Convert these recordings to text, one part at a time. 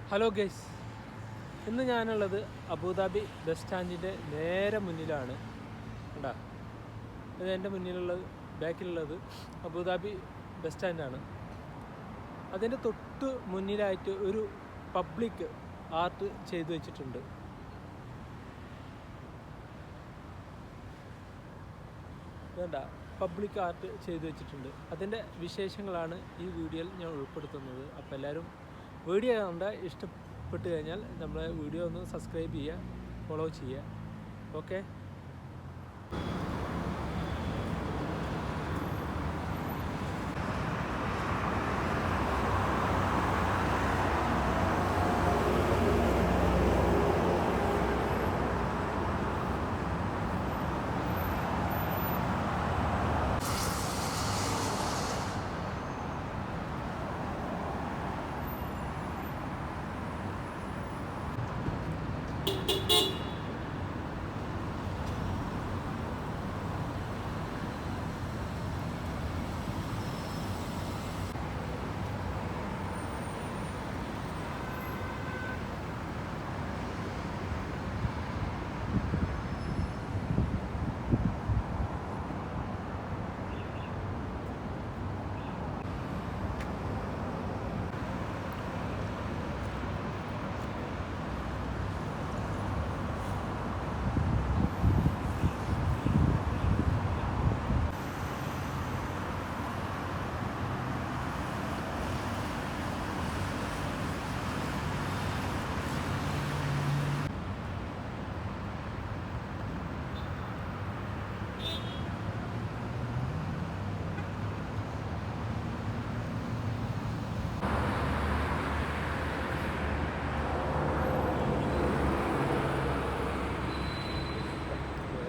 Hello guys, ഇന്ന് ഞാനുള്ളത് Abu Dhabi bus സ്റ്റാൻഡിൻ്റെ നേരെ മുന്നിലാണ്. കണ്ടാ, ഇത് എൻ്റെ മുന്നിലുള്ളത്, ബാക്കിലുള്ളത് അബുദാബി ബസ് സ്റ്റാൻഡാണ്. അതിൻ്റെ തൊട്ട് മുന്നിലായിട്ട് ഒരു പബ്ലിക് ആർട്ട് ചെയ്തു വെച്ചിട്ടുണ്ട്. വേണ്ട, പബ്ലിക് ആർട്ട് ചെയ്തു വെച്ചിട്ടുണ്ട്. അതിൻ്റെ വിശേഷങ്ങളാണ് ഈ വീഡിയോയിൽ ഞാൻ ഉൾപ്പെടുത്തുന്നത്. അപ്പോൾ എല്ലാവരും വീഡിയോ കണ്ട ഇഷ്ടപ്പെട്ട് കഴിഞ്ഞാൽ നമ്മളെ വീഡിയോ ഒന്ന് സബ്സ്ക്രൈബ് ചെയ്യുക, ഫോളോ ചെയ്യുക. ഓക്കെ.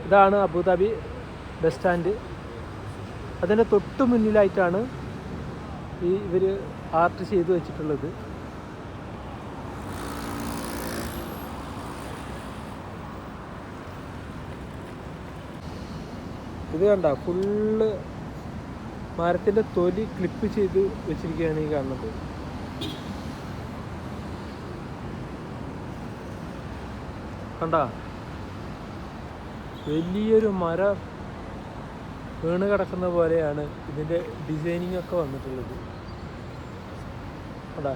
ഇതാണ് അബുദാബി ബസ് സ്റ്റാൻഡ്. അതിൻ്റെ തൊട്ട് മുന്നിലായിട്ടാണ് ഇവർ ആർട്ട് ചെയ്തു വെച്ചിട്ടുള്ളത്. ഇത് കണ്ട, ഫുള്ള് മരത്തിൻ്റെ തൊലി ക്ലിപ്പ് ചെയ്ത് വെച്ചിരിക്കുകയാണ് ഈ കാണുന്നത്. കണ്ട, വലിയൊരു മരം വീണ് കിടക്കുന്ന പോലെയാണ് ഇതിൻ്റെ ഡിസൈനിങ് ഒക്കെ വന്നിട്ടുള്ളത്. കണ്ടാ,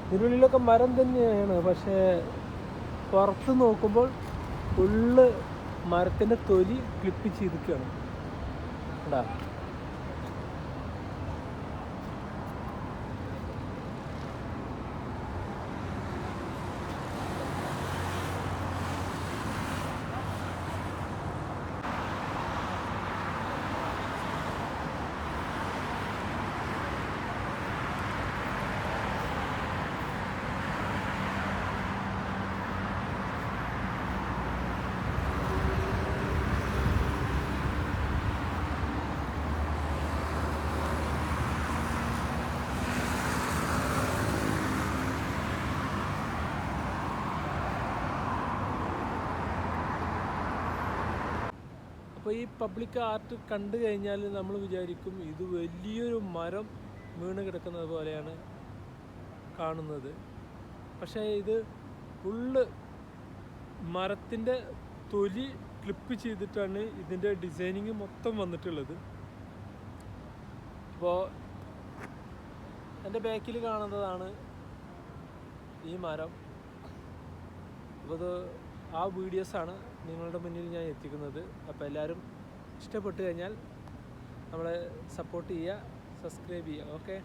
ഇതിനുള്ളിലൊക്കെ മരം തന്നെയാണ്, പക്ഷേ പുറത്ത് നോക്കുമ്പോൾ ഫുള്ള് മരത്തിൻ്റെ തൊലി ക്ലിപ്പ് ചെയ്തിരിക്കുകയാണ്. കണ്ടാ, അപ്പോൾ ഈ പബ്ലിക് ആർട്ട് കണ്ടു കഴിഞ്ഞാൽ നമ്മൾ വിചാരിക്കും ഇത് വലിയൊരു മരം വീണ് കിടക്കുന്നത് പോലെയാണ് കാണുന്നത്. പക്ഷേ ഇത് ഫുള്ള് മരത്തിൻ്റെ തൊലി ക്ലിപ്പ് ചെയ്തിട്ടാണ് ഇതിൻ്റെ ഡിസൈനിങ് മൊത്തം വന്നിട്ടുള്ളത്. അപ്പോൾ എൻ്റെ ബാക്കിൽ കാണുന്നതാണ് ഈ മരം. അപ്പോൾ ഇത് ആ വീഡിയോസാണ് നിങ്ങളുടെ മുന്നിൽ ഞാൻ എത്തിക്കുന്നത്. അപ്പോൾ എല്ലാവരും ഇഷ്ടപ്പെട്ട് കഴിഞ്ഞാൽ നമ്മളെ സപ്പോർട്ട് ചെയ്യുക, സബ്സ്ക്രൈബ് ചെയ്യുക. ഓക്കെ.